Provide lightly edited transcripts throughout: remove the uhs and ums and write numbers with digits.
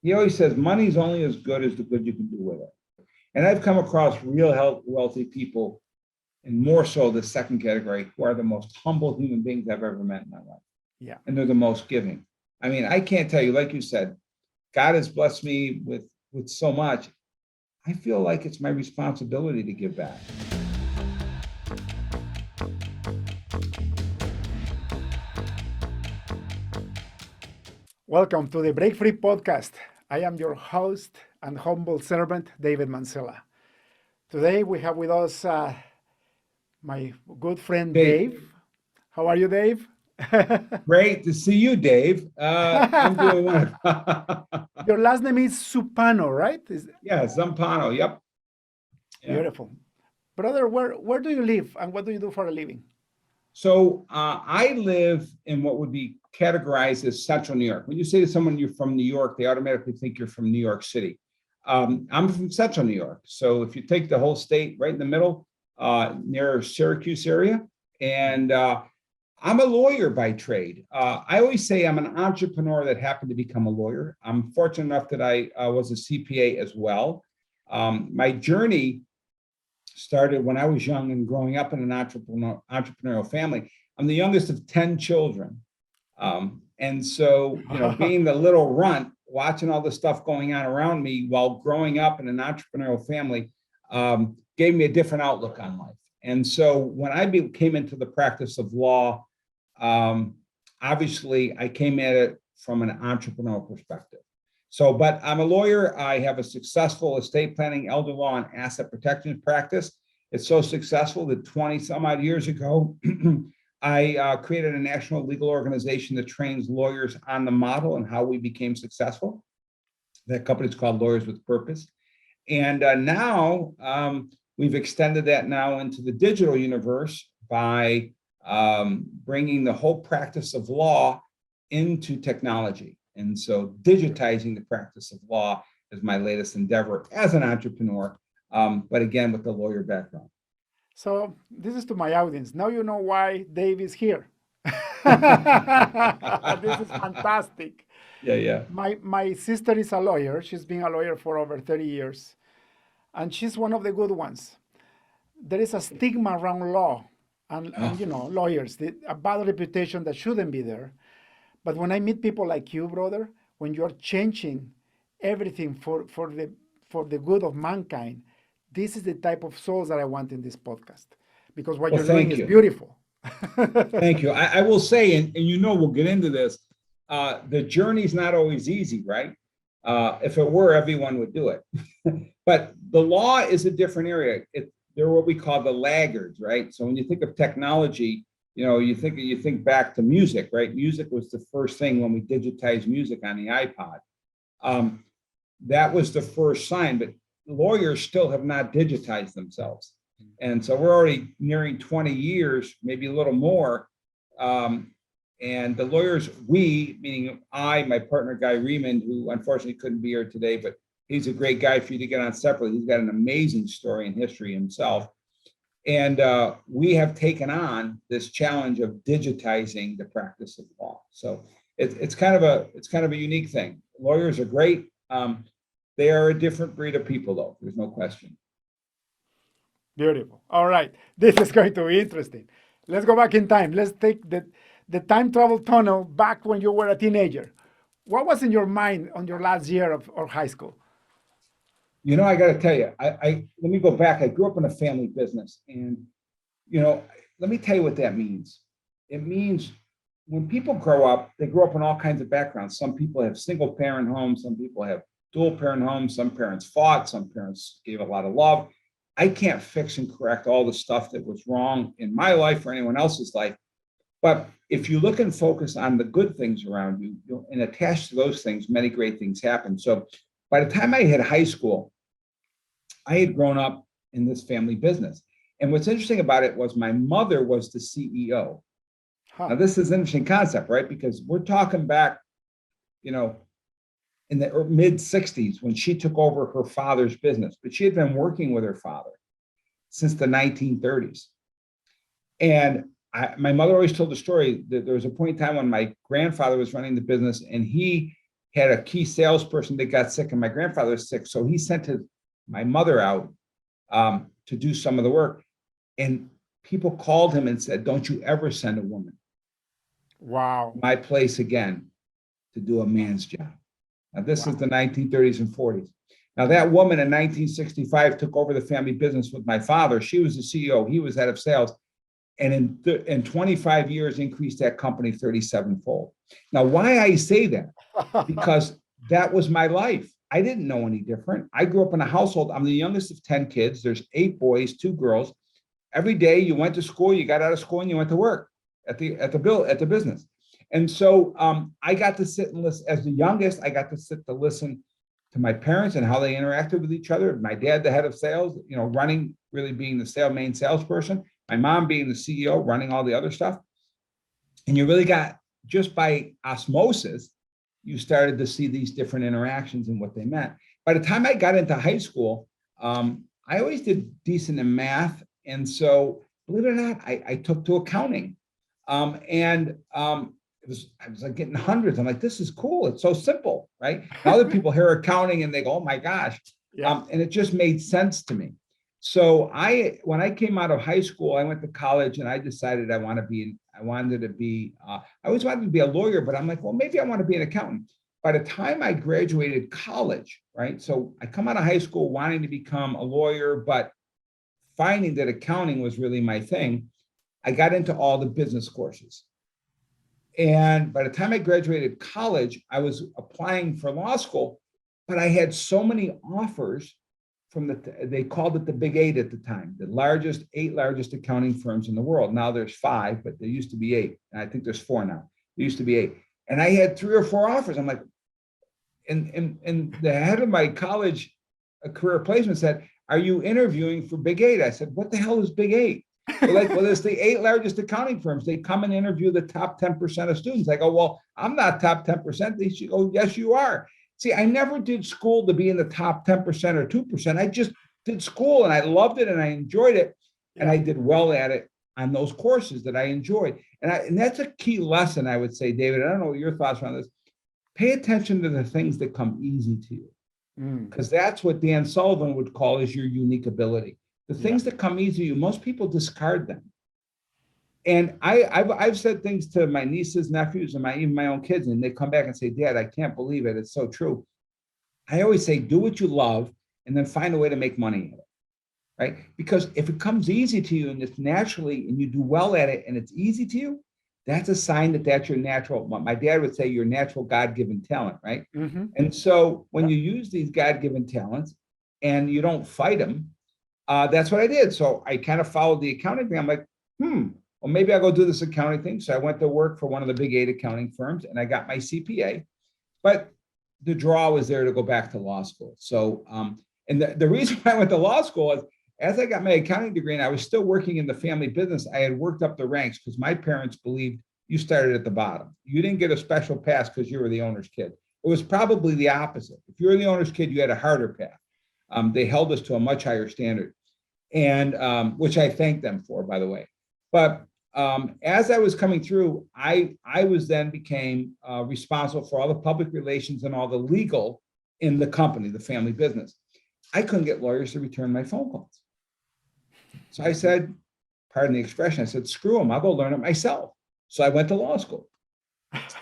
he always says money's only as good as the good you can do with it. And I've come across wealthy people, and more so the second category, who are the most humble human beings I've ever met in my life. Yeah. And they're the most giving. I mean, I can't tell you, like you said, God has blessed me with so much. I feel like it's my responsibility to give back. Welcome to the Break Free Podcast. I am your host and humble servant, David Mancilla. Today we have with us my good friend, Dave. How are you, Dave? Great to see you, Dave. I'm doing well. Your last name is Zumpano, right? Yeah, Zumpano, yep. Beautiful. Brother, where do you live and what do you do for a living? So I live in what would be categorized as Central New York. When you say to someone you're from New York, they automatically think you're from New York City. I'm from Central New York. So if you take the whole state right in the middle, near Syracuse area, and I'm a lawyer by trade. I always say I'm an entrepreneur that happened to become a lawyer. I'm fortunate enough that I was a CPA as well. My journey started when I was young and growing up in an entrepreneurial family. I'm the youngest of 10 children. And so, being the little runt, watching all the stuff going on around me while growing up in an entrepreneurial family gave me a different outlook on life. And so when I came into the practice of law, obviously I came at it from an entrepreneurial perspective. But I'm a lawyer. I have a successful estate planning, elder law, and asset protection practice. It's so successful that 20 some odd years ago, I created a national legal organization that trains lawyers on the model and how we became successful. That company's called Lawyers with Purpose. And now we've extended that now into the digital universe by bringing the whole practice of law into technology. And so digitizing the practice of law is my latest endeavor as an entrepreneur, but again, with the lawyer background. So this is to my audience. Now you know why Dave is here. This is fantastic. Yeah. My sister is a lawyer. She's been a lawyer for over 30 years. And she's one of the good ones. There is a stigma around law and lawyers, a bad reputation that shouldn't be there. But when I meet people like you, brother, when you're changing everything for the good of mankind, this is the type of souls that I want in this podcast. Because what you're doing is beautiful. Thank you. I will say, and we'll get into this, the journey's not always easy, right? If it were, everyone would do it. But the law is a different area. They're what we call the laggards, right? So when you think of technology, you think back to music, right? Music was the first thing when we digitized music on the iPod. That was the first sign, but lawyers still have not digitized themselves. And so we're already nearing 20 years, maybe a little more. And the lawyers, meaning I, my partner, Guy Riemann, who unfortunately couldn't be here today, but he's a great guy for you to get on separately. He's got an amazing story and history himself. And we have taken on this challenge of digitizing the practice of law. So it's kind of a unique thing. Lawyers are great. They are a different breed of people, though. There's no question. Beautiful. All right. This is going to be interesting. Let's go back in time. Let's take the time travel tunnel back when you were a teenager. What was in your mind on your last year of high school? I got to tell you, let me go back. I grew up in a family business, and let me tell you what that means. It means when people grow up, they grow up in all kinds of backgrounds. Some people have single parent homes, some people have dual parent homes, some parents fought, some parents gave a lot of love. I can't fix and correct all the stuff that was wrong in my life or anyone else's life. But if you look and focus on the good things around you, and attach to those things, many great things happen. So by the time I hit high school, I had grown up in this family business. And what's interesting about it was my mother was the CEO. Now, this is an interesting concept, right? Because we're talking back, in the mid 60s when she took over her father's business, but she had been working with her father since the 1930s. And my mother always told the story that there was a point in time when my grandfather was running the business and he had a key salesperson that got sick and my grandfather was sick. So he sent my mother out to do some of the work. And people called him and said, don't you ever send a woman Wow. my place again to do a man's job. Now, this is the 1930s and 40s. Now, that woman in 1965 took over the family business with my father. She was the CEO. He was head of sales. And in 25 years, increased that company 37-fold. Now, why I say that? Because that was my life. I didn't know any different. I grew up in a household. I'm the youngest of 10 kids. There's 8 boys, 2 girls. Every day you went to school, you got out of school, and you went to work at the business. And so I got to sit and listen. As the youngest, I got to sit to listen to my parents and how they interacted with each other. My dad, the head of sales, running, really being the main salesperson. My mom being the CEO, running all the other stuff. And you really got, just by osmosis, you started to see these different interactions and what they meant. By the time I got into high school, I always did decent in math. And so, believe it or not, I took to accounting. I was like getting hundreds. I'm like, this is cool. It's so simple, right? And other people hear accounting and they go, oh my gosh. Yeah. And it just made sense to me. So when I came out of high school, I went to college and I decided I always wanted to be a lawyer, but I'm like, well, maybe I want to be an accountant. By the time I graduated college, right? So I come out of high school wanting to become a lawyer, but finding that accounting was really my thing. I got into all the business courses. And by the time I graduated college, I was applying for law school, but I had so many offers from they called it the Big 8 at the time, the 8 largest accounting firms in the world. Now there's 5, but there used to be 8. And I think there's 4 now. There used to be 8. And I had 3 or 4 offers. I'm like, and the head of my college career placement said, are you interviewing for Big 8? I said, what the hell is Big 8? They're like, well, it's the 8 largest accounting firms. They come and interview the top 10% of students. I go, well, I'm not top 10%. They should go, yes, you are. See, I never did school to be in the top 10% or 2%. I just did school and I loved it and I enjoyed it. And I did well at it on those courses that I enjoyed. And that's a key lesson, I would say, David. I don't know what your thoughts are on this. Pay attention to the things that come easy to you. Because that's what Dan Sullivan would call is your unique ability. The things that come easy to you, most people discard them. And I've said things to my nieces, nephews, and even my own kids, and they come back and say, Dad, I can't believe it. It's so true. I always say, do what you love and then find a way to make money at it, right? Because if it comes easy to you and it's naturally, and you do well at it and it's easy to you, that's a sign that that's your natural, my dad would say, your natural God-given talent, right? And so when you use these God-given talents and you don't fight them, that's what I did. So I kind of followed the accounting thing. I'm like, well, maybe I'll go do this accounting thing. So I went to work for one of the big 8 accounting firms and I got my CPA, but the draw was there to go back to law school. So, and the reason I went to law school is as I got my accounting degree and I was still working in the family business, I had worked up the ranks because my parents believed you started at the bottom. You didn't get a special pass because you were the owner's kid. It was probably the opposite. If you were the owner's kid, you had a harder path. They held us to a much higher standard, and which I thank them for, by the way. But as I was coming through, I was then became responsible for all the public relations and all the legal in the company, the family business. I couldn't get lawyers to return my phone calls. So I said, pardon the expression, I said, screw them, I'll go learn it myself. So I went to law school.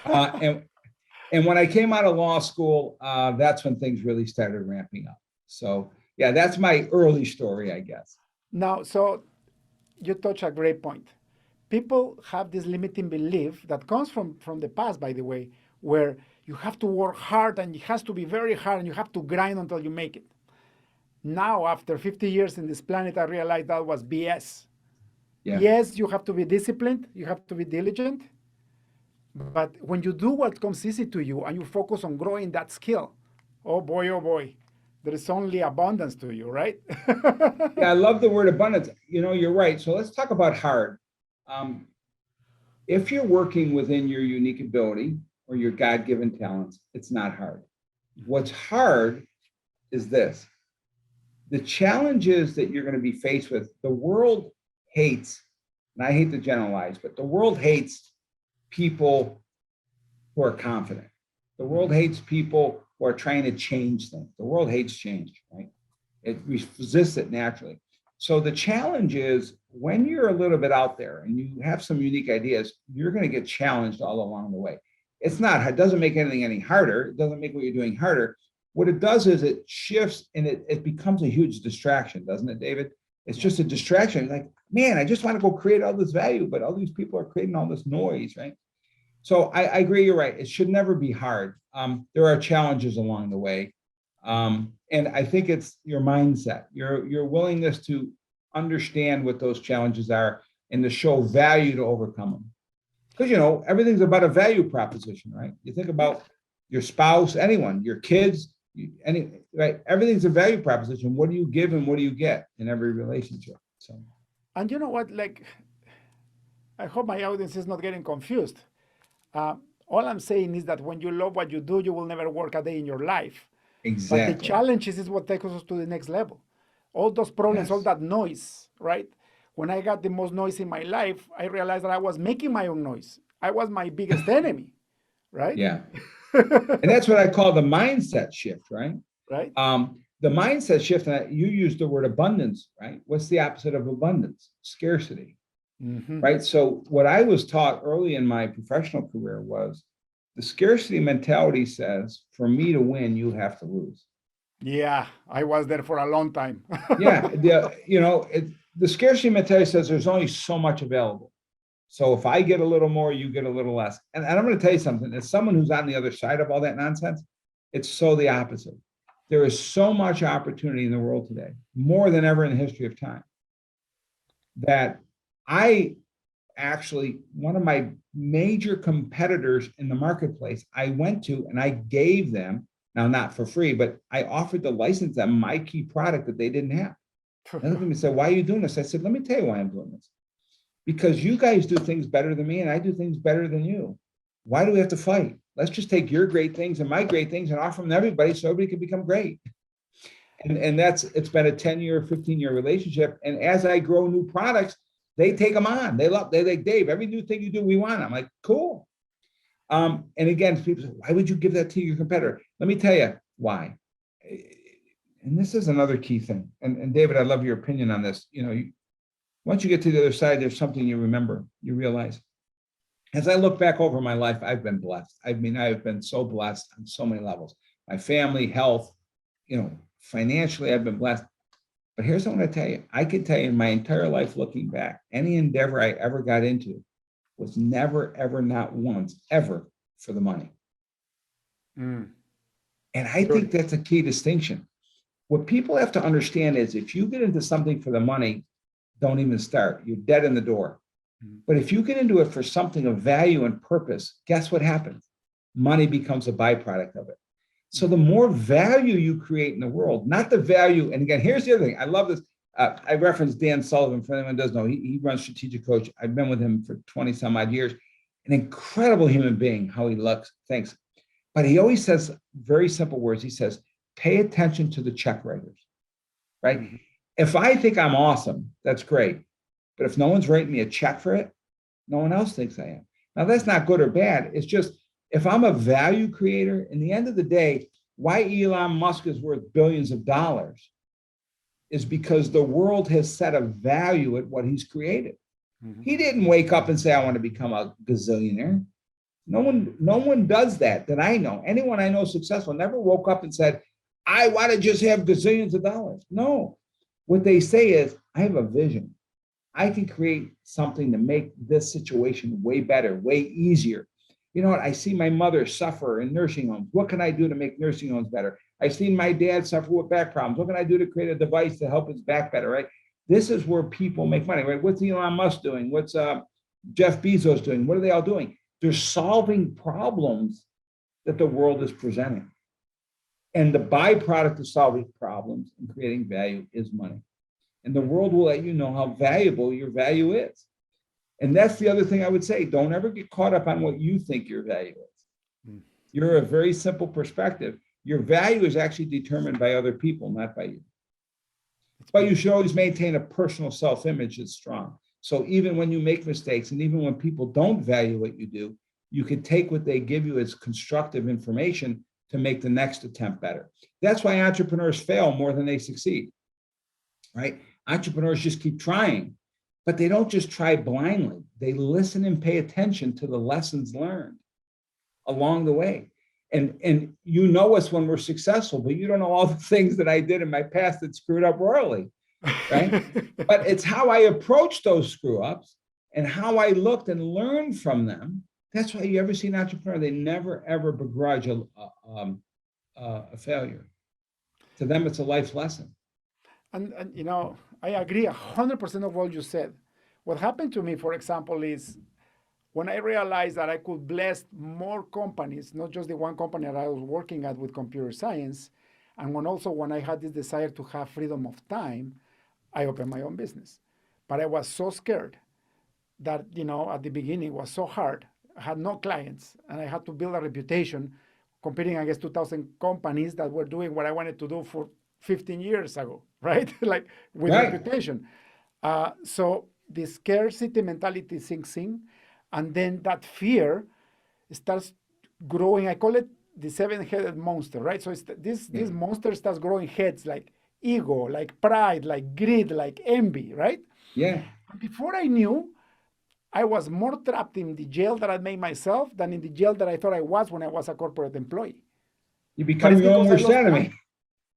And when I came out of law school, that's when things really started ramping up. So yeah, that's my early story, I guess. Now, so you touch a great point. People have this limiting belief that comes from the past, by the way, where you have to work hard and it has to be very hard and you have to grind until you make it. Now, after 50 years in this planet, I realized that was BS. Yeah. Yes, you have to be disciplined, you have to be diligent, but when you do what comes easy to you and you focus on growing that skill, oh boy, there is only abundance to you, right? Yeah, I love the word abundance. You know, you're right. So let's talk about hard. If you're working within your unique ability or your God-given talents, it's not hard. What's hard is this. The challenges that you're going to be faced with, the world hates, and I hate to generalize, but the world hates people who are confident. The world hates people who are trying to change things. The world hates change, right? It resists it naturally. So the challenge is when you're a little bit out there and you have some unique ideas, you're going to get challenged all along the way. It doesn't make anything any harder. It doesn't make what you're doing harder. What it does is it shifts and it becomes a huge distraction, doesn't it, David? It's just a distraction. Like, man, I just want to go create all this value, but all these people are creating all this noise, right? So I agree, you're right. It should never be hard. There are challenges along the way. And I think it's your mindset, your willingness to understand what those challenges are and to show value to overcome them. Because, everything's about a value proposition, right? You think about your spouse, anyone, your kids, right? Everything's a value proposition. What do you give and what do you get in every relationship? So, and you know what? Like, I hope my audience is not getting confused. All I'm saying is that when you love what you do, you will never work a day in your life. Exactly. But the challenges is what takes us to the next level. All those problems, Yes. all that noise, right? When I got the most noise in my life, I realized that I was making my own noise. I was my biggest enemy, right? Yeah. And that's what I call the mindset shift, right? Right. The mindset shift, and you used the word abundance, right? What's the opposite of abundance? Scarcity, right? So what I was taught early in my professional career was the scarcity mentality says, for me to win, you have to lose. Yeah, I was there for a long time. Yeah, the scarcity mentality says there's only so much available. So if I get a little more, you get a little less. And I'm going to tell you something. As someone who's on the other side of all that nonsense, it's so the opposite. There is so much opportunity in the world today, more than ever in the history of time, that one of my major competitors in the marketplace, I went to and I gave them, now not for free, but I offered to license them my key product that they didn't have. And they looked at me and said, why are you doing this? I said, let me tell you why I'm doing this. Because you guys do things better than me and I do things better than you. Why do we have to fight? Let's just take your great things and my great things and offer them to everybody so everybody can become great. And it's been a 10-year, 15-year relationship. And as I grow new products, they take them on. They like, Dave, every new thing you do, we want. I'm like, cool. And again, people say, why would you give that to your competitor? Let me tell you why. And this is another key thing. And David, I love your opinion on this. Once you get to the other side, there's something you remember, you realize. As I look back over my life, I've been blessed. I mean, I've been so blessed on so many levels. My family, health, financially, I've been blessed. But here's what I'm going to tell you. I can tell you in my entire life, looking back, any endeavor I ever got into was never, ever, not once, ever for the money. And I think that's a key distinction. What people have to understand is if you get into something for the money, don't even start. You're dead in the door. But if you get into it for something of value and purpose, guess what happens? Money becomes a byproduct of it. So the more value you create in the world, not the value. And again, here's the other thing. I love this. I referenced Dan Sullivan. For anyone who doesn't know, he runs Strategic Coach. I've been with him for 20 some odd years. An incredible human being, how he looks. Thanks. But he always says very simple words. He says, pay attention to the check writers, right? If I think I'm awesome, that's great. But if no one's writing me a check for it, no one else thinks I am. Now, that's not good or bad. It's just, if I'm a value creator, in the end of the day, why Elon Musk is worth billions of dollars is because the world has set a value at what he's created. He didn't wake up and say, I want to become a gazillionaire. No one does that I know. Anyone I know successful never woke up and said, I want to just have gazillions of dollars. No. What they say is, I have a vision. I can create something to make this situation way better, way easier. You know what? I see my mother suffer in nursing homes. What can I do to make nursing homes better? I've seen my dad suffer with back problems. What can I do to create a device to help his back better, right? This is where people make money, right? What's Elon Musk doing? What's Jeff Bezos doing? What are they all doing? They're solving problems that the world is presenting. And the byproduct of solving problems and creating value is money. And the world will let you know how valuable your value is. And that's the other thing I would say. Don't ever get caught up on what you think your value is. You're a very simple perspective. Your value is actually determined by other people, not by you. But you should always maintain a personal self-image that's strong. So even when you make mistakes and even when people don't value what you do, you can take what they give you as constructive information to make the next attempt better. That's why entrepreneurs fail more than they succeed, right? Entrepreneurs just keep trying, but they don't just try blindly. They listen and pay attention to the lessons learned along the way. And you know us when we're successful, but you don't know all the things that I did in my past that screwed up royally, right? But it's how I approached those screw ups and how I looked and learned from them. That's why you ever see an entrepreneur, they never, ever begrudge a failure. To them, it's a life lesson. And you know, I agree 100% of what you said. What happened to me, for example, is when I realized that I could bless more companies, not just the one company that I was working at with computer science, and when I had this desire to have freedom of time, I opened my own business. But I was so scared that, you know, at the beginning it was so hard. I had no clients, and I had to build a reputation competing against 2,000 companies that were doing what I wanted to do for 15 years ago, right? Like with reputation. So the scarcity mentality sinks in, and then that fear starts growing. I call it the seven-headed monster, right? So it's this monster starts growing heads like ego, like pride, like greed, like envy, right? Yeah. And before I knew, I was more trapped in the jail that I made myself than in the jail that I thought I was when I was a corporate employee. You become your own worst enemy.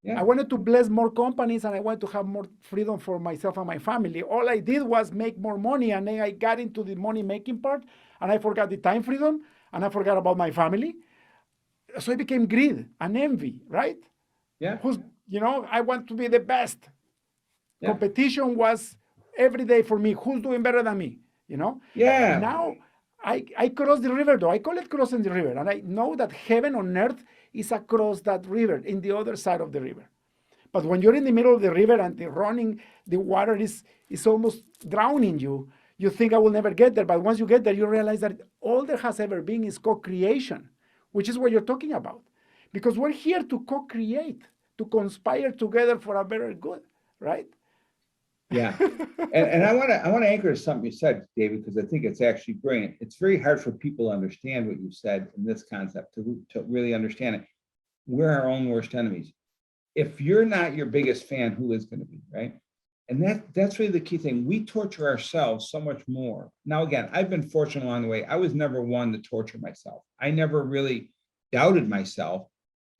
Yeah. I wanted to bless more companies, and I wanted to have more freedom for myself and my family. All I did was make more money, and then I got into the money-making part, and I forgot the time freedom, and I forgot about my family. So it became greed and envy, right? Yeah. I want to be the best. Yeah. Competition was every day for me. Who's doing better than me? You know? Yeah. Now I cross the river, though. I call it crossing the river, and I know that heaven on earth is across that river, in the other side of the river. But when you're in the middle of the river and the water is almost drowning you, you think I will never get there. But once you get there, you realize that all there has ever been is co-creation, which is what you're talking about. Because we're here to co-create, to conspire together for a better good, right? Yeah. And I want to anchor something you said, David, because I think it's actually brilliant. It's very hard for people to understand what you said in this concept, to really understand it. We're our own worst enemies. If you're not your biggest fan, who is going to be, right? And that's really the key thing. We torture ourselves so much more. Now, again, I've been fortunate along the way. I was never one to torture myself. I never really doubted myself,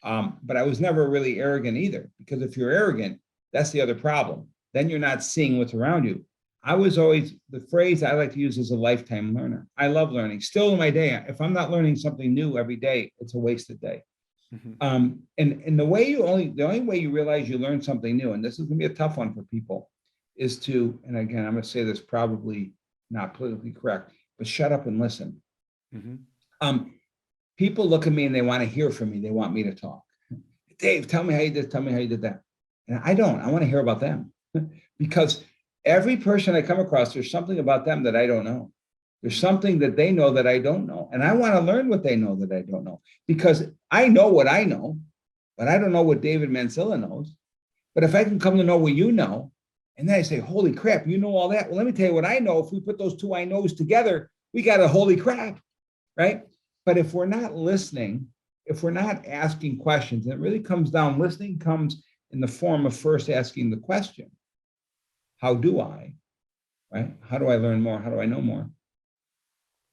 but I was never really arrogant either, because if you're arrogant, that's the other problem. Then you're not seeing what's around you. I was always, the phrase I like to use is a lifetime learner. I love learning. Still in my day, if I'm not learning something new every day, it's a wasted day. Mm-hmm. And the only way you realize you learn something new, and this is gonna be a tough one for people, is to, and again, I'm gonna say this probably not politically correct, but shut up and listen. Mm-hmm. People look at me and they want to hear from me. They want me to talk. Dave, tell me how you did. Tell me how you did that. And I want to hear about them. Because every person I come across, there's something about them that I don't know. There's something that they know that I don't know. And I want to learn what they know that I don't know. Because I know what I know, but I don't know what David Mansilla knows. But if I can come to know what you know, and then I say, holy crap, you know all that. Well, let me tell you what I know. If we put those two I knows together, we got a holy crap, right? But if we're not listening, if we're not asking questions, and it really comes down, listening comes in the form of first asking the question. How do I, right? How do I learn more? How do I know more?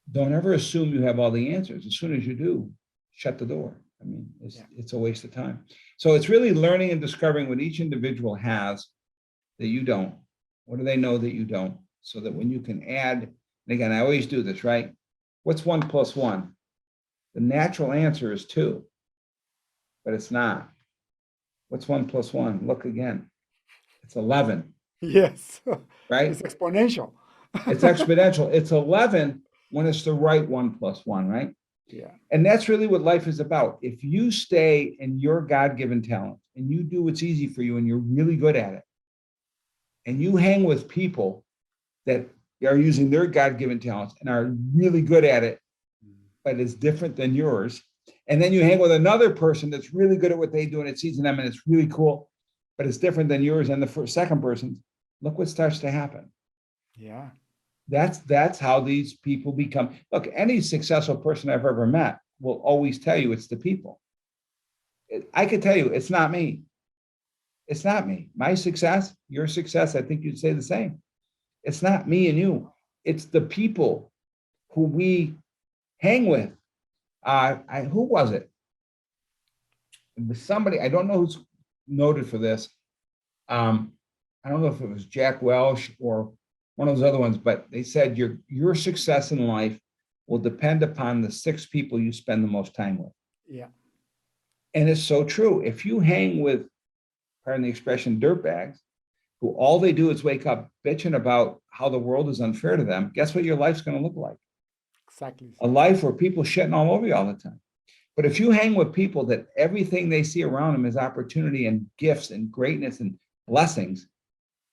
Don't ever assume you have all the answers. As soon as you do, shut the door. I mean, it's a waste of time. So it's really learning and discovering what each individual has that you don't. What do they know that you don't? So that when you can add, and again, I always do this, right? What's 1 + 1? The natural answer is 2, but it's not. What's 1 + 1? Look again. It's 11. Yes. Right? It's exponential. It's exponential. It's 11 when it's the right 1 + 1, right? Yeah. And that's really what life is about. If you stay in your God-given talent and you do what's easy for you and you're really good at it, and you hang with people that are using their God-given talents and are really good at it, but it's different than yours, and then you hang with another person that's really good at what they do and it's easy to them and it's really cool, but it's different than yours and the second person's, look what starts to happen. Yeah. That's how these people become. Look, any successful person I've ever met will always tell you it's the people. I could tell you it's not me. It's not me. My success, your success, I think you'd say the same. It's not me and you. It's the people who we hang with. Who was it? It was somebody, I don't know who's noted for this. I don't know if it was Jack Welch or one of those other ones, but they said your success in life will depend upon the 6 people you spend the most time with. Yeah. And it's so true. If you hang with, pardon the expression, dirtbags, who all they do is wake up bitching about how the world is unfair to them, guess what your life's going to look like? Exactly. A life where people shitting all over you all the time. But if you hang with people that everything they see around them is opportunity and gifts and greatness and blessings,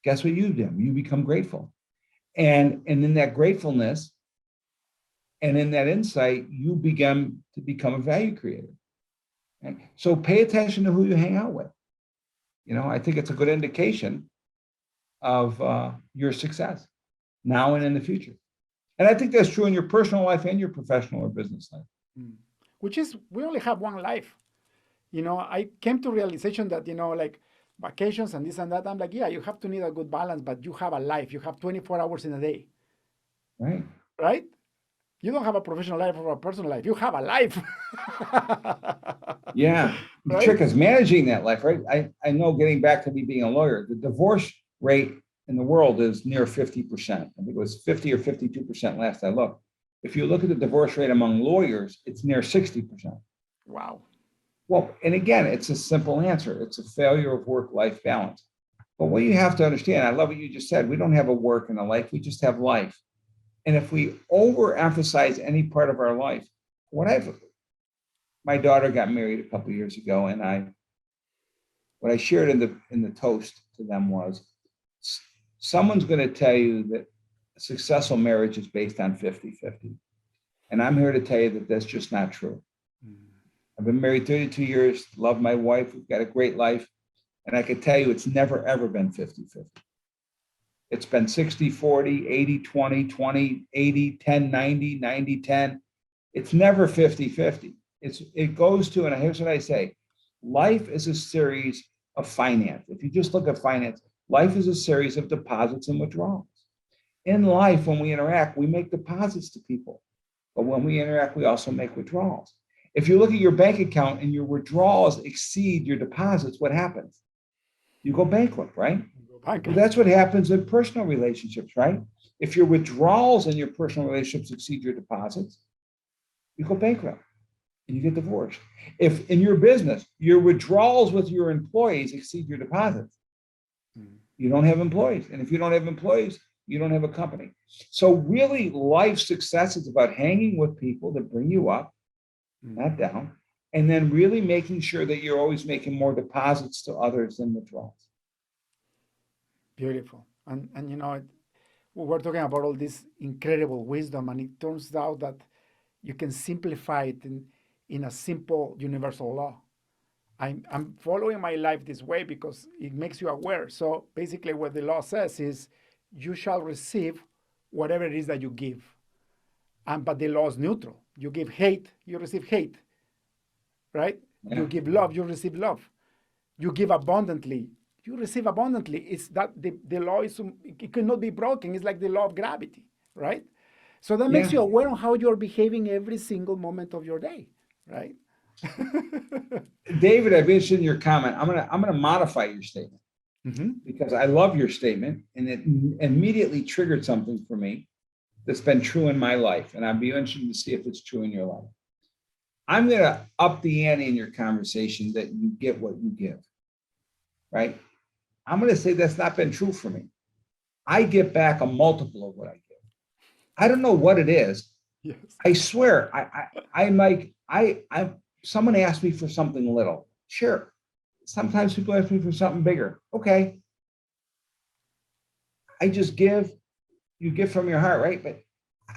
guess what you do? You become grateful. And in that gratefulness and in that insight, you begin to become a value creator. Okay? So pay attention to who you hang out with. I think it's a good indication of your success now and in the future. And I think that's true in your personal life and your professional or business life. Which is, we only have one life. I came to realization that, like vacations and this and that, I'm like, yeah, you have to need a good balance, but you have a life. You have 24 hours in a day. Right. Right? You don't have a professional life or a personal life. You have a life. Yeah. The Right? trick is managing that life, right? I know, getting back to me being a lawyer, the divorce rate in the world is near 50%. I think it was 50 or 52% last I looked. If you look at the divorce rate among lawyers, it's near 60%. Wow. Well, and again, it's a simple answer. It's a failure of work-life balance. But what you have to understand, I love what you just said, we don't have a work and a life, we just have life. And if we overemphasize any part of our life, my daughter got married a couple of years ago, and what I shared in the toast to them was, someone's going to tell you that a successful marriage is based on 50-50. And I'm here to tell you that that's just not true. I've been married 32 years, love my wife, we've got a great life. And I can tell you it's never, ever been 50-50. It's been 60-40, 80-20, 20-80, 10-90, 90-10. It's never 50-50. It goes to, and here's what I say, life is a series of finance. If you just look at finance, life is a series of deposits and withdrawals. In life, when we interact, we make deposits to people. But when we interact, we also make withdrawals. If you look at your bank account and your withdrawals exceed your deposits, what happens? You go bankrupt, right? Well, that's what happens in personal relationships, right? If your withdrawals in your personal relationships exceed your deposits, you go bankrupt and you get divorced. If in your business, your withdrawals with your employees exceed your deposits, you don't have employees. And if you don't have employees, you don't have a company. So really, life success is about hanging with people that bring you up, not down, and then really making sure that you're always making more deposits to others than withdrawals. Beautiful. And we were talking about all this incredible wisdom, and it turns out that you can simplify it in a simple universal law. I'm following my life this way because it makes you aware. So basically what the law says is you shall receive whatever it is that you give. But the law is neutral. You give hate, you receive hate, right? Yeah. You give love, you receive love. You give abundantly, you receive abundantly. It's that the law is, it cannot be broken. It's like the law of gravity, right? So that makes you aware of how you're behaving every single moment of your day, right? David, I've been interested in your comment. I'm gonna modify your statement because I love your statement, and it immediately triggered something for me that's been true in my life, and I'd be interested to see if it's true in your life. I'm gonna up the ante in your conversation that you get what you give, right? I'm gonna say that's not been true for me. I get back a multiple of what I give. I don't know what it is. Yes. I swear, someone asked me for something little. Sure. Sometimes people ask me for something bigger. Okay. I just give. You give from your heart, right? But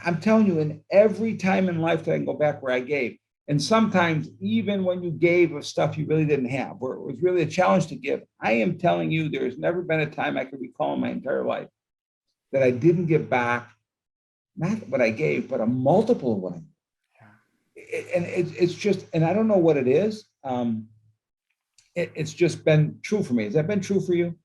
I'm telling you, in every time in life that I can go back where I gave, and sometimes even when you gave of stuff you really didn't have, where it was really a challenge to give, I am telling you, there's never been a time I can recall in my entire life that I didn't give back not what I gave, but a multiple of what I gave. And it's just, and I don't know what it is. It's just been true for me. Has that been true for you?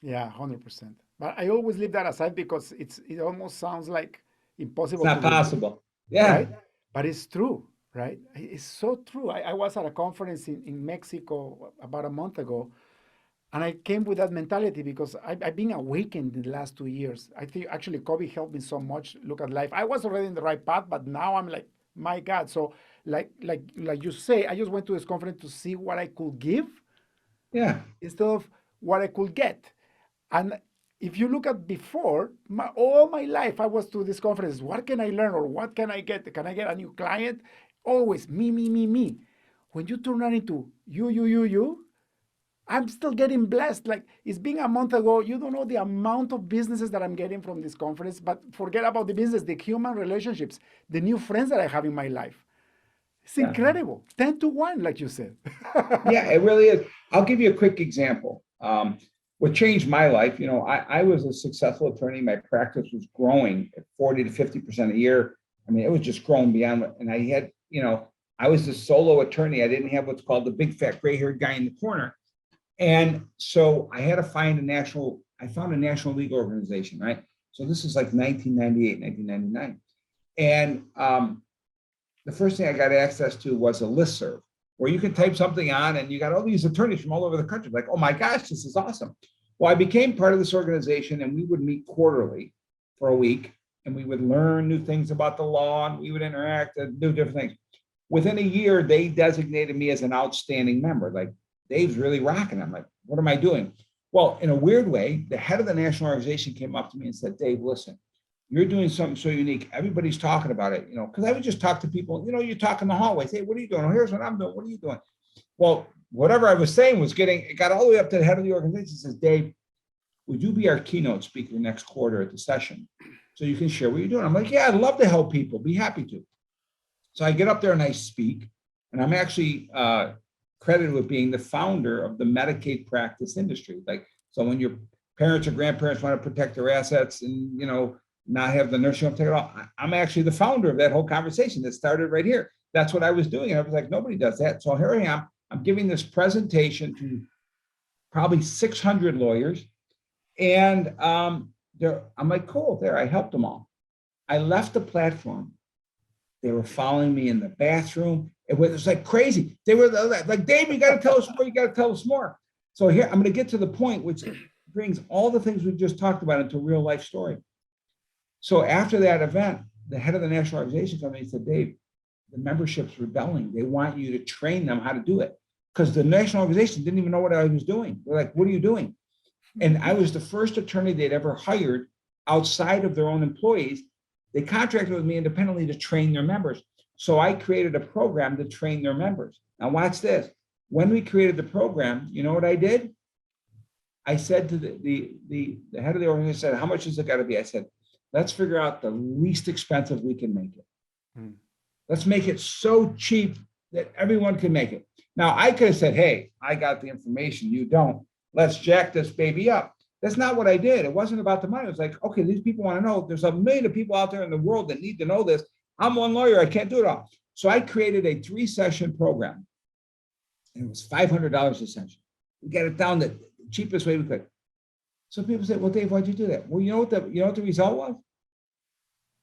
Yeah, 100%. But I always leave that aside because it almost sounds like impossible It's to not believe, possible. Yeah. right? But it's true, right? It's so true. I was at a conference in Mexico about a month ago, and I came with that mentality because I've been awakened in the last 2 years. I think actually COVID helped me so much look at life. I was already in the right path, but now I'm like, my God. So like you say, I just went to this conference to see what I could give Yeah. instead of what I could get. And if you look at before, all my life, I was to this conference. What can I learn or what can I get? Can I get a new client? Always me, me, me, me. When you turn that into you, I'm still getting blessed. Like it's been a month ago. You don't know the amount of businesses that I'm getting from this conference, but forget about the business, the human relationships, the new friends that I have in my life. It's Yeah. incredible. 10 to 1, like you said. Yeah, it really is. I'll give you a quick example. What changed my life, I was a successful attorney. My practice was growing at 40 to 50% a year. I mean, it was just growing beyond, and I had, I was a solo attorney. I didn't have what's called the big fat gray haired guy in the corner. And so I had to find I found a national legal organization, right? So this is like 1998, 1999. And the first thing I got access to was a listserv where you can type something on and you got all these attorneys from all over the country. Like, oh my gosh, this is awesome. Well, I became part of this organization and we would meet quarterly for a week and we would learn new things about the law and we would interact and do different things. Within a year, they designated me as an outstanding member. Like, Dave's really rocking. I'm like, what am I doing? Well, in a weird way, the head of the national organization came up to me and said, Dave, listen, you're doing something so unique. Everybody's talking about it, because I would just talk to people, you talk in the hallways. Hey, what are you doing? Oh, here's what I'm doing. What are you doing? Well, whatever I was saying it got all the way up to the head of the organization. Says, Dave, would you be our keynote speaker next quarter at the session so you can share what you're doing? I'm like, yeah, I'd love to help people. Be happy to. So I get up there and I speak, and I'm actually credited with being the founder of the Medicaid practice industry. Like, so when your parents or grandparents want to protect their assets and, not have the nursing home take it all, I'm actually the founder of that whole conversation that started right here. That's what I was doing. And I was like, nobody does that. So here I am. I'm giving this presentation to probably 600 lawyers. And I'm like, cool, there, I helped them all. I left the platform. They were following me in the bathroom. It was like crazy. They were like, Dave, you got to tell us more. You got to tell us more. So here, I'm going to get to the point, which brings all the things we just talked about into a real life story. So after that event, the head of the national organization came to me and said, Dave, the membership's rebelling. They want you to train them how to do it. Because the national organization didn't even know what I was doing. They're like, what are you doing? And I was the first attorney they'd ever hired outside of their own employees. They contracted with me independently to train their members. So I created a program to train their members. Now watch this. When we created the program, you know what I did? I said to the head of the organization, said, how much is it got to be? I said, let's figure out the least expensive we can make it. Let's make it so cheap that everyone can make it. Now, I could have said, hey, I got the information, you don't. Let's jack this baby up. That's not what I did. It wasn't about the money. It was like, okay, these people want to know. There's a million of people out there in the world that need to know this. I'm one lawyer. I can't do it all. So I created a 3-session program. And it was $500 a session. We got it down the cheapest way we could. So people say, well, Dave, why'd you do that? Well, you know what the result was?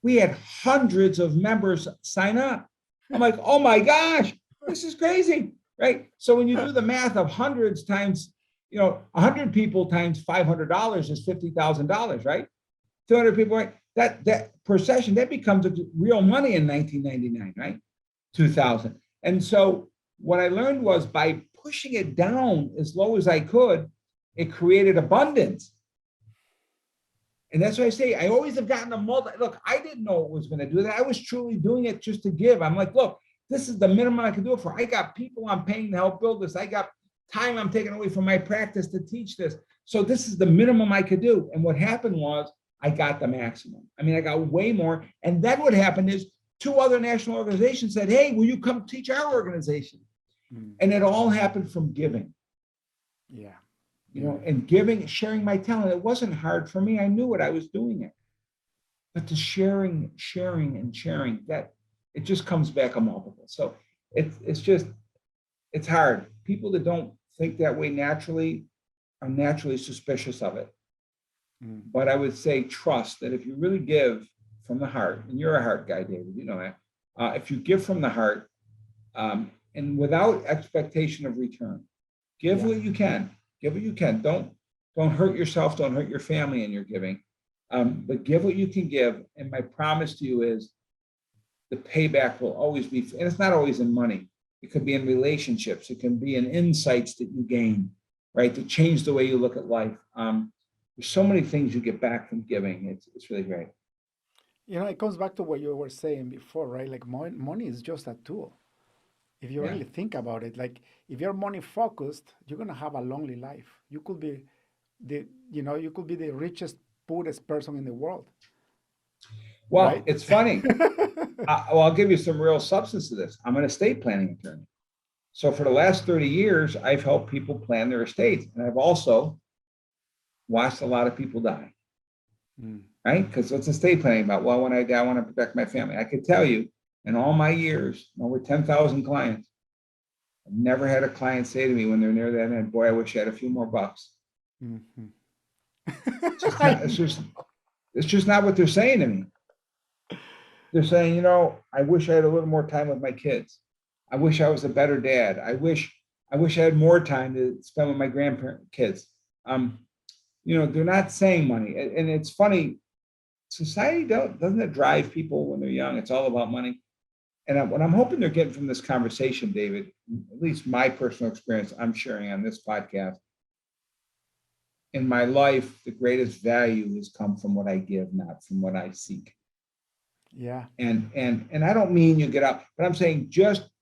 We had hundreds of members sign up. I'm like, oh my gosh, this is crazy, right? So when you do the math of hundreds times, 100 people times $500 is $50,000, right? 200 people, right? That per session, that becomes real money in 1999, right? 2000. And so what I learned was by pushing it down as low as I could, it created abundance. And that's why I say, I always have gotten look, I didn't know it was going to do that. I was truly doing it just to give. I'm like, look, this is the minimum I can do it for. I got people I'm paying to help build this. I got time I'm taking away from my practice to teach this. So this is the minimum I could do. And what happened was I got the maximum. I mean, I got way more. And then what happened is 2 other national organizations said, hey, will you come teach our organization? And it all happened from giving. Yeah. And giving, sharing my talent. It wasn't hard for me. I knew what I was doing it. but the sharing, that it just comes back a multiple. So it's hard. People that don't think that way naturally are naturally suspicious of it. But I would say trust that if you really give from the heart, and you're a heart guy, David, you know that. If you give from the heart and without expectation of return, give what you can. Give what you can. Don't hurt yourself. Don't hurt your family in your giving. But give what you can give. And my promise to you is the payback will always be, and it's not always in money. It could be in relationships. It can be in insights that you gain, right? To change the way you look at life. There's so many things you get back from giving. It's really great. You know, it comes back to what you were saying before, right? Like money is just a tool. If you really think about it, like if you're money focused, you're gonna have a lonely life. You could be the richest, poorest person in the world. Well, right? It's funny. I'll give you some real substance to this. I'm an estate planning attorney. So for the last 30 years, I've helped people plan their estates. And I've also watched a lot of people die, right? Because what's estate planning about? Well, when I die, I want to protect my family. I could tell you in all my years, over 10,000 clients, I've never had a client say to me when they're near that end, boy, I wish I had a few more bucks. It's just not what they're saying to me. They're saying, you know, I wish I had a little more time with my kids. I wish I was a better dad. I wish I had more time to spend with my kids. You know, they're not saying money. And it's funny, society doesn't it drive people when they're young? It's all about money. And what I'm hoping they're getting from this conversation, David, at least my personal experience I'm sharing on this podcast, in my life, the greatest value has come from what I give, not from what I seek. Yeah. And I don't mean you get out, but I'm saying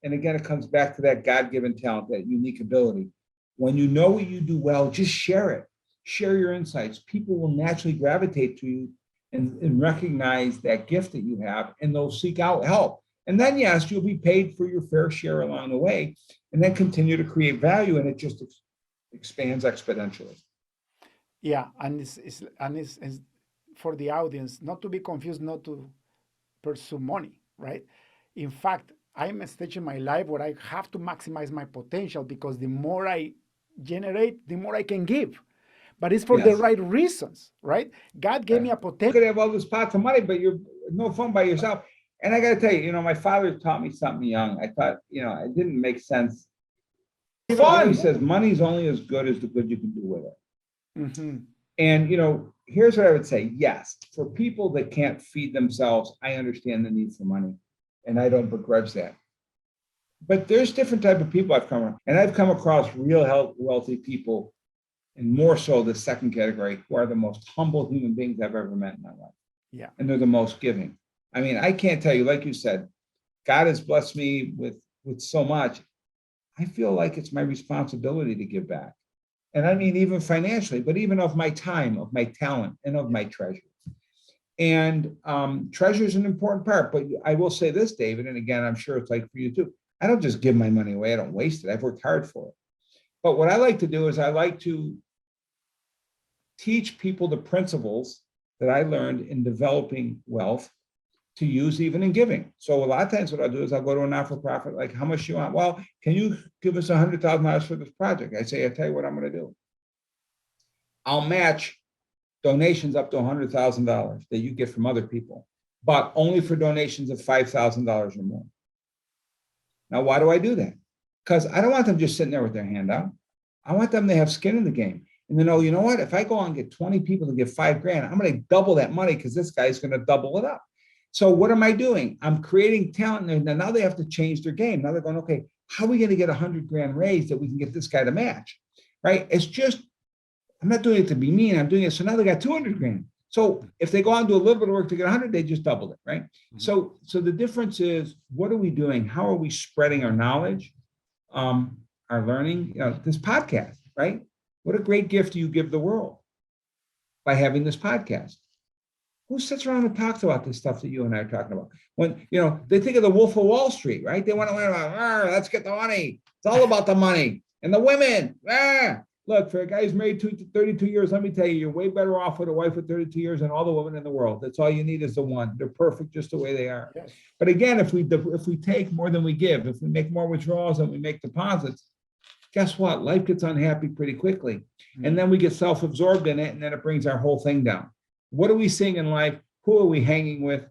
and again, it comes back to that God-given talent, that unique ability. When you know what you do well, just share it. Share your insights. People will naturally gravitate to you and recognize that gift that you have, and they'll seek out help. And then, yes, you'll be paid for your fair share along the way, and then continue to create value, and it just expands exponentially. Yeah, and it's for the audience, not to be confused, not to pursue money, right? In fact, I'm at a stage in my life where I have to maximize my potential, because the more I generate, the more I can give. But it's for the right reasons, right? God gave me a potential. You could have all this pot of money, but you're no fun by yourself. And I got to tell you, you know, my father taught me something young. I thought, you know, it didn't make sense. He says money's only as good as the good you can do with it. And, you know, here's what I would say. Yes, for people that can't feed themselves, I understand the need for money, and I don't begrudge that. But there's different type of people I've come around, and I've come across real wealthy people, and more so the second category, who are the most humble human beings I've ever met in my life. Yeah. And they're the most giving. I mean, I can't tell you, like you said, God has blessed me with so much. I feel like it's my responsibility to give back. And I mean, even financially, but even of my time, of my talent, and of my treasure. And treasure is an important part. But I will say this, David, and again, I'm sure it's like for you too. I don't just give my money away. I don't waste it. I've worked hard for it. But what I like to do is I like to teach people the principles that I learned in developing wealth to use even in giving. So a lot of times what I'll do is I'll go to a not-for-profit, like, how much do you want? Well, can you give us $100,000 for this project? I say, I'll tell you what I'm going to do. I'll match donations up to $100,000 that you get from other people, but only for donations of $5,000 or more. Now, why do I do that? Because I don't want them just sitting there with their hand out. I want them to have skin in the game. And to know, you know what, if I go out and get 20 people to give $5,000, I'm going to double that money, because this guy's going to double it up. So what am I doing? I'm creating talent. And now they have to change their game. Now they're going, okay, how are we going to get $100,000 raised that we can get this guy to match? Right? It's just, I'm not doing it to be mean. I'm doing it. So now they got $200,000. So if they go out and do a little bit of work to get 100, they just doubled it. Right? So the difference is, what are we doing? How are we spreading our knowledge, our learning? You know, this podcast, right? What a great gift do you give the world by having this podcast? Who sits around and talks about this stuff that you and I are talking about? When, you know, they think of the Wolf of Wall Street, right? They want to learn about, let's get the money. It's all about the money and the women. look, for a guy who's married 32 years, let me tell you, you're way better off with a wife with 32 years than all the women in the world. That's all you need is the one. They're perfect just the way they are. Yes. But again, if we take more than we give, if we make more withdrawals than we make deposits, guess what? Life gets unhappy pretty quickly. And then we get self-absorbed in it, and then it brings our whole thing down. What are we seeing in life? Who are we hanging with?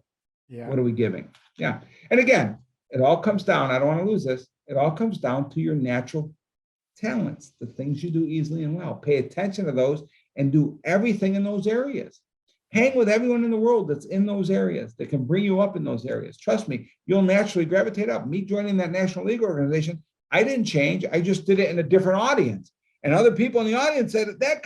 Yeah. What are we giving? Yeah. And again, it all comes down, I don't want to lose this, it all comes down to your natural talents, the things you do easily and well. Pay attention to those and do everything in those areas. Hang with everyone in the world that's in those areas that can bring you up in those areas. Trust me, you'll naturally gravitate up. Me joining that National League organization, I didn't change. I just did it in a different audience. And other people in the audience said, that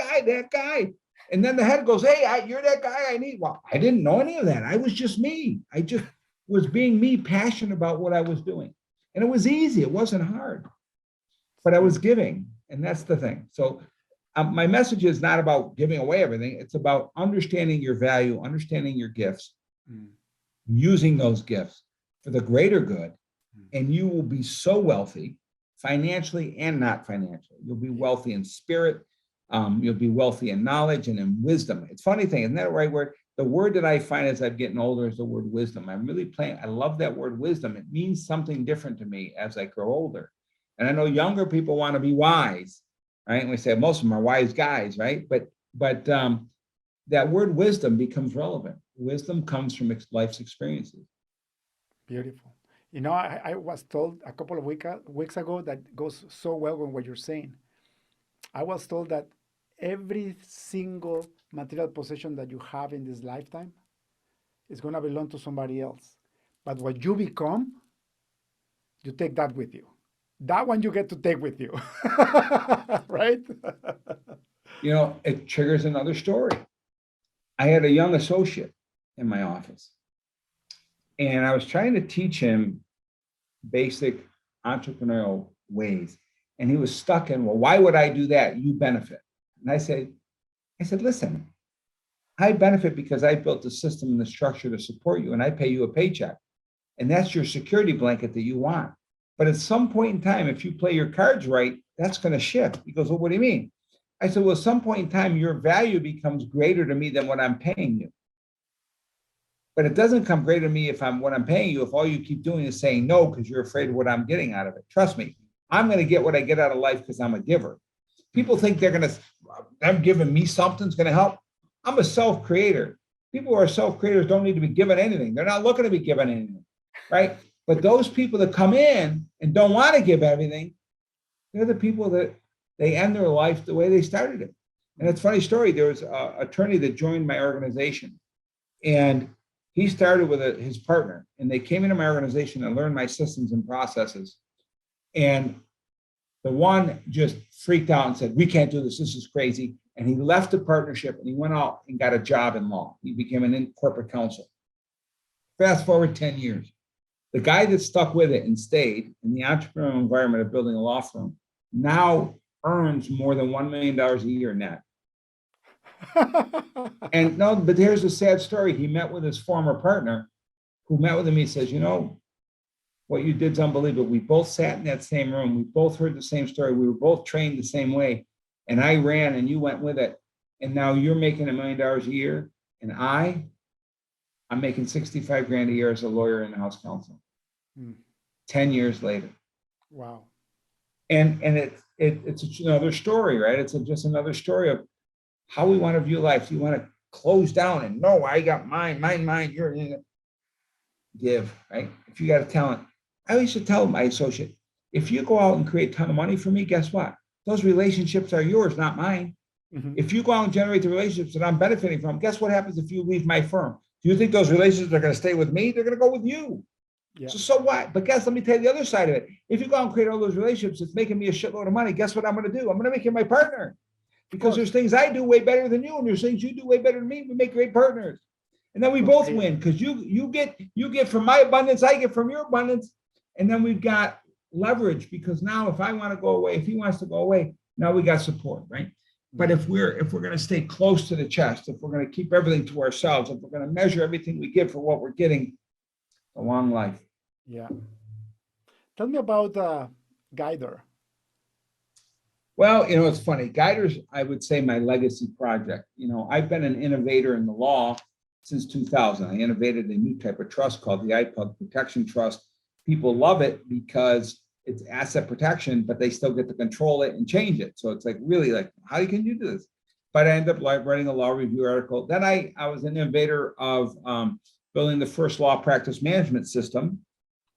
guy. And then the head goes, hey, you're that guy I need. Well, I didn't know any of that. I was just me. I just was being me, passionate about what I was doing. And it was easy. It wasn't hard. But I was giving. And that's the thing. So my message is not about giving away everything. It's about understanding your value, understanding your gifts, using those gifts for the greater good. And you will be so wealthy, financially and not financially. You'll be wealthy in spirit. You'll be wealthy in knowledge and in wisdom. It's a funny thing, isn't that the right word? The word that I find as I'm getting older is the word wisdom. I'm really playing, I love that word wisdom. It means something different to me as I grow older. And I know younger people want to be wise, right? And we say most of them are wise guys, right? But that word wisdom becomes relevant. Wisdom comes from life's experiences. Beautiful. You know, I was told a couple of weeks ago that goes so well with what you're saying. I was told that every single material possession that you have in this lifetime is going to belong to somebody else. But what you become, you take that with you. That one you get to take with you, right? You know, it triggers another story. I had a young associate in my office, and I was trying to teach him basic entrepreneurial ways. And he was stuck in, well, why would I do that? You benefit. And I said, listen, I benefit because I built the system and the structure to support you, and I pay you a paycheck. And that's your security blanket that you want. But at some point in time, if you play your cards right, that's going to shift. He goes, well, what do you mean? I said, well, at some point in time, your value becomes greater to me than what I'm paying you. But it doesn't come greater to me if what I'm paying you, if all you keep doing is saying no because you're afraid of what I'm getting out of it. Trust me, I'm going to get what I get out of life because I'm a giver. People think them giving me something's going to help. I'm a self-creator. People who are self-creators don't need to be given anything. They're not looking to be given anything, right? But those people that come in and don't want to give everything, they're the people that they end their life the way they started it. And it's a funny story. There was an attorney that joined my organization, and he started with his partner, and they came into my organization and learned my systems and processes. And the one just freaked out and said, we can't do this. This is crazy. And he left the partnership and he went out and got a job in law. He became an corporate counsel. Fast forward 10 years. The guy that stuck with it and stayed in the entrepreneurial environment of building a law firm now earns more than $1 million a year net. And no, but here's a sad story. He met with his former partner who met with him. He says, you know, what you did is unbelievable. We both sat in that same room. We both heard the same story. We were both trained the same way. And I ran and you went with it. And now you're making $1 million a year. And I'm making 65 grand a year as a lawyer in the house counsel. 10 years later. Wow. And it's another story, right? It's just another story of how we want to view life. You want to close down and no, I got mine, you're in it. Give, right? If you got a talent, I always should tell my associate, if you go out and create a ton of money for me, guess what? Those relationships are yours, not mine. Mm-hmm. If you go out and generate the relationships that I'm benefiting from, guess what happens if you leave my firm? Do you think those relationships are going to stay with me? They're going to go with you. Yeah. So what? But guess, let me tell you the other side of it. If you go out and create all those relationships, it's making me a shitload of money. Guess what I'm going to do? I'm going to make you my partner. Because there's things I do way better than you, and there's things you do way better than me. We make great partners. And then we both win because you get from my abundance, I get from your abundance. And then we've got leverage because now if I want to go away, if he wants to go away, now we got support, right? But if we're going to stay close to the chest, if we're going to keep everything to ourselves, if we're going to measure everything we give for what we're getting, a long life. Yeah. Tell me about Guidr. Well, it's funny. Guidr's, I would say, my legacy project. I've been an innovator in the law since 2000. I innovated a new type of trust called the IPUG Protection Trust. People love it because it's asset protection, but they still get to control it and change it. So it's like, really, like, how can you do this? But I ended up writing a law review article. Then I was an innovator of building the first law practice management system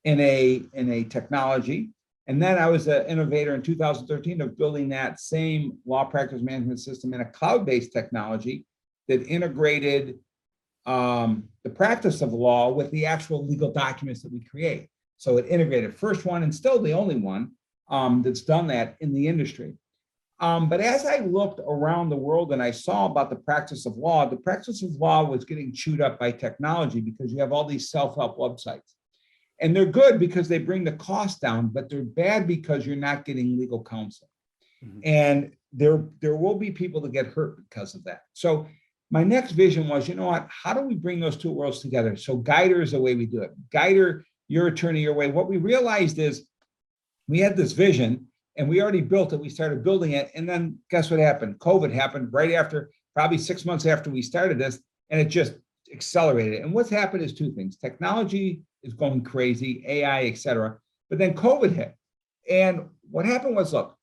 in a technology. And then I was an innovator in 2013 of building that same law practice management system in a cloud-based technology that integrated the practice of law with the actual legal documents that we create. So it integrated, first one and still the only one that's done that in the industry. But as I looked around the world and I saw about the practice of law was getting chewed up by technology because you have all these self-help websites. And they're good because they bring the cost down, but they're bad because you're not getting legal counsel. Mm-hmm. And there will be people that get hurt because of that. So my next vision was, how do we bring those two worlds together? So Guidr is the way we do it. Guidr, your attorney, your way. What we realized is we had this vision and we already built it. We started building it. And then guess what happened? COVID happened right after, probably 6 months after we started this, and it just accelerated. And what's happened is two things. Technology is going crazy, AI, et cetera. But then COVID hit. And what happened was, look,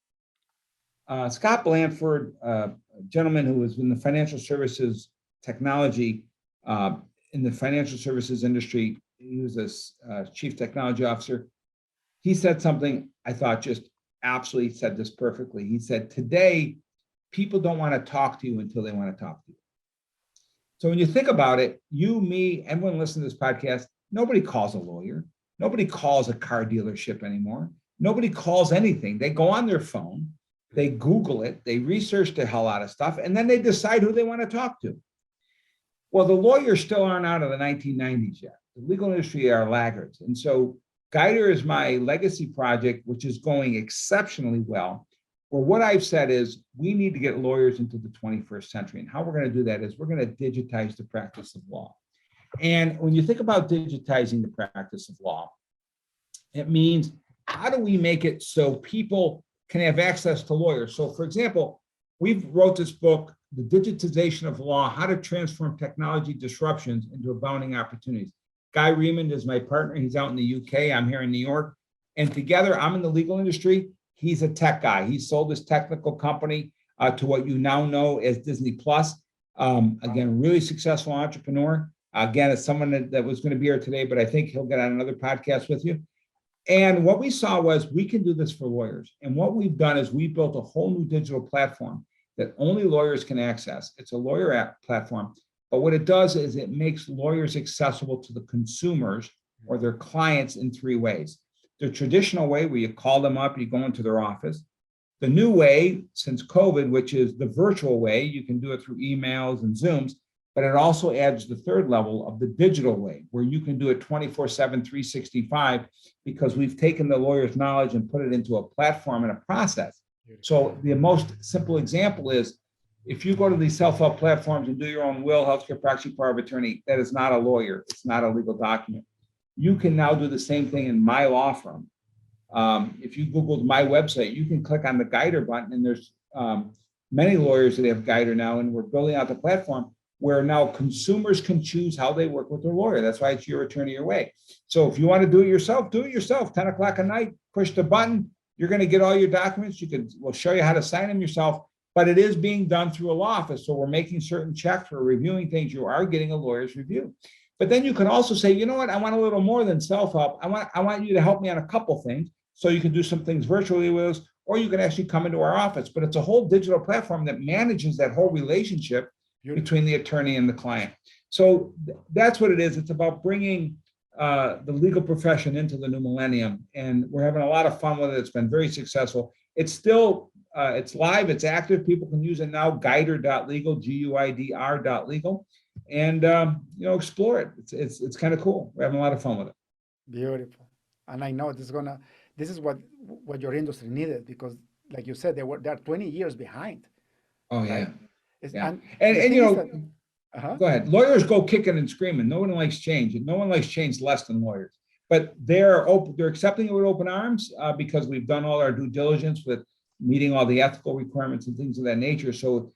Scott Blanford, a gentleman who was in the financial services technology, in the financial services industry, he was a chief technology officer. He said something I thought just absolutely said this perfectly. He said, today, people don't want to talk to you until they want to talk to you. So when you think about it, you, me, everyone listening to this podcast, nobody calls a lawyer. Nobody calls a car dealership anymore. Nobody calls anything. They go on their phone, they Google it, they research the hell out of stuff, and then they decide who they want to talk to. Well, the lawyers still aren't out of the 1990s yet. The legal industry are laggards. And so Guidr is my legacy project, which is going exceptionally well. Where what I've said is we need to get lawyers into the 21st century. And how we're going to do that is we're going to digitize the practice of law. And when you think about digitizing the practice of law, it means how do we make it so people can have access to lawyers? So for example, we've wrote this book, The Digitization of Law, How to Transform Technology Disruptions into Abounding Opportunities. Guy Raymond is my partner. He's out in the UK. I'm here in New York. And together, I'm in the legal industry. He's a tech guy. He sold his technical company to what you now know as Disney Plus. Again, really successful entrepreneur. Again, it's someone that was going to be here today, but I think he'll get on another podcast with you. And what we saw was we can do this for lawyers. And what we've done is we built a whole new digital platform that only lawyers can access. It's a lawyer app platform. But what it does is it makes lawyers accessible to the consumers or their clients in three ways. The traditional way where you call them up, you go into their office. The new way since COVID, which is the virtual way, you can do it through emails and Zooms, but it also adds the third level of the digital way where you can do it 24/7, 365, because we've taken the lawyer's knowledge and put it into a platform and a process. So the most simple example is if you go to these self-help platforms and do your own will, healthcare proxy, power of attorney, that is not a lawyer. It's not a legal document. You can now do the same thing in my law firm. If you Googled my website, you can click on the Guidr button, and there's many lawyers that have Guidr now, and we're building out the platform where now consumers can choose how they work with their lawyer. That's why it's your attorney, your way. So if you want to do it yourself, 10 o'clock at night, push the button. You're going to get all your documents. We'll show you how to sign them yourself, but it is being done through a law office. So we're making certain checks, we're reviewing things. You are getting a lawyer's review. But then you can also say, you know what, I want a little more than self-help. I want you to help me on a couple things. So you can do some things virtually with us, or you can actually come into our office. But it's a whole digital platform that manages that whole relationship between the attorney and the client. So that's what it is. It's about bringing the legal profession into the new millennium. And we're having a lot of fun with it. It's been very successful. It's still, it's live, it's active. People can use it now, guidr.legal, Guidr.legal. And explore it. It's kind of cool. We're having a lot of fun with it. Beautiful. And I know this is what your industry needed, because like you said, they're 20 years behind. Oh yeah. Right? Yeah. And go ahead. Lawyers go kicking and screaming. No one likes change, and no one likes change less than lawyers. But they're accepting it with open arms because we've done all our due diligence with meeting all the ethical requirements and things of that nature. So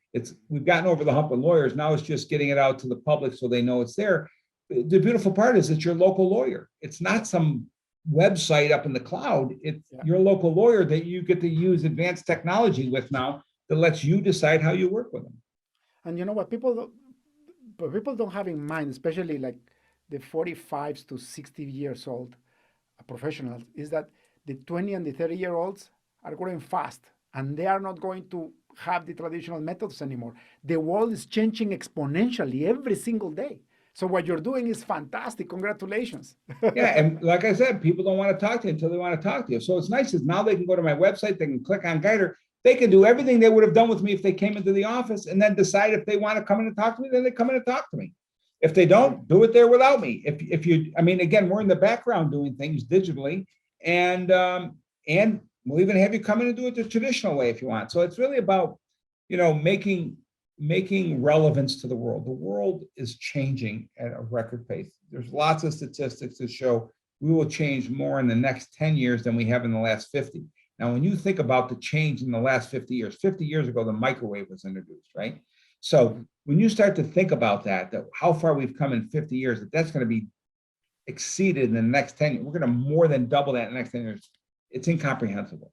we've gotten over the hump with lawyers. Now it's just getting it out to the public so they know it's there. The beautiful part is it's your local lawyer. It's not some website up in the cloud. It's your local lawyer that you get to use advanced technology with now that lets you decide how you work with them. And you know what people don't have in mind, especially like the 45 to 60 years old professionals, is that the 20 and the 30-year-olds are growing fast, and they are not going to have the traditional methods anymore. The world is changing exponentially every single day. So what you're doing is fantastic. Congratulations. Yeah, and like I said, people don't want to talk to you until they want to talk to you. So it's nice is now they can go to my website, they can click on Guidr, they can do everything they would have done with me if they came into the office, and then decide if they want to come in and talk to me, then they come in and talk to me. If they don't, do it there without me. If you, I mean, again, we're in the background doing things digitally, and we'll even have you come in and do it the traditional way if you want. So it's really about, making relevance to the world. The world is changing at a record pace. There's lots of statistics that show we will change more in the next 10 years than we have in the last 50. Now, when you think about the change in the last 50 years ago, the microwave was introduced, right? So when you start to think about that how far we've come in 50 years, that's going to be exceeded in the next 10 years. We're going to more than double that in the next 10 years. It's incomprehensible.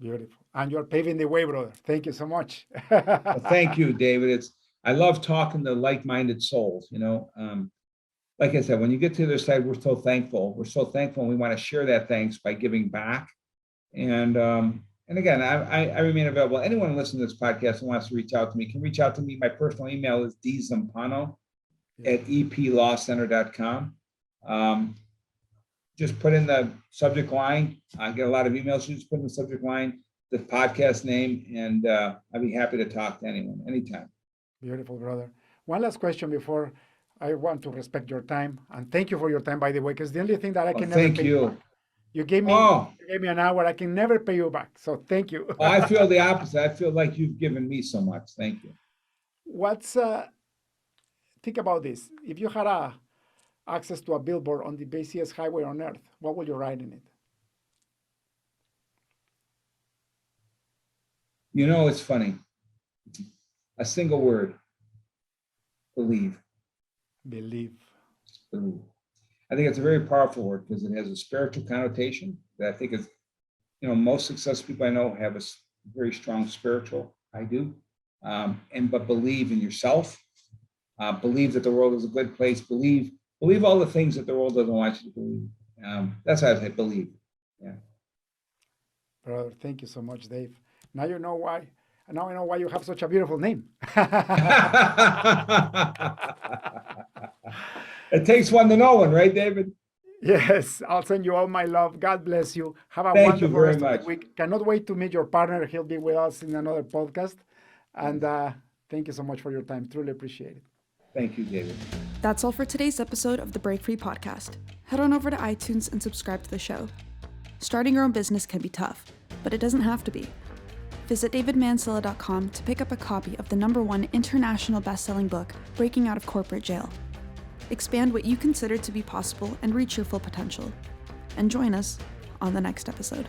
Beautiful. And you're paving the way, brother. Thank you so much. Well, thank you, David. I love talking to like-minded souls, Like I said, when you get to the other side, we're so thankful. We're so thankful, and we want to share that thanks by giving back. And again, I remain available. Anyone listening to this podcast who wants to reach out to me can reach out to me. My personal email is dzumpano@eplawcenter.com. Just put in the subject line. I get a lot of emails. You just put in the subject line the podcast name, and I'd be happy to talk to anyone, anytime. Beautiful, brother. One last question before I want to respect your time. And thank you for your time, by the way, because the only thing that I can never pay you back. You gave me an hour. I can never pay you back. So thank you. I feel the opposite. I feel like you've given me so much. Thank you. Think about this. If you had access to a billboard on the busiest highway on earth, what would you write in it? It's funny. A single word. Believe. Believe. Believe. I think it's a very powerful word because it has a spiritual connotation that I think is, most successful people I know have a very strong spiritual. I do. But believe in yourself. Believe that the world is a good place. Believe all the things that the world doesn't want you to believe. That's how I say believe. Yeah. Brother, thank you so much, Dave. Now you know why. Now I know why you have such a beautiful name. It takes one to know one, right, David? Yes, I'll send you all my love. God bless you. Have a Thank you wonderful very rest much. of the week. Cannot wait to meet your partner. He'll be with us in another podcast. And thank you so much for your time. Truly appreciate it. Thank you, David. That's all for today's episode of the Break Free Podcast. Head on over to iTunes and subscribe to the show. Starting your own business can be tough, but it doesn't have to be. Visit davidmansilla.com to pick up a copy of the #1 international best-selling book, Breaking Out of Corporate Jail. Expand what you consider to be possible and reach your full potential. And join us on the next episode.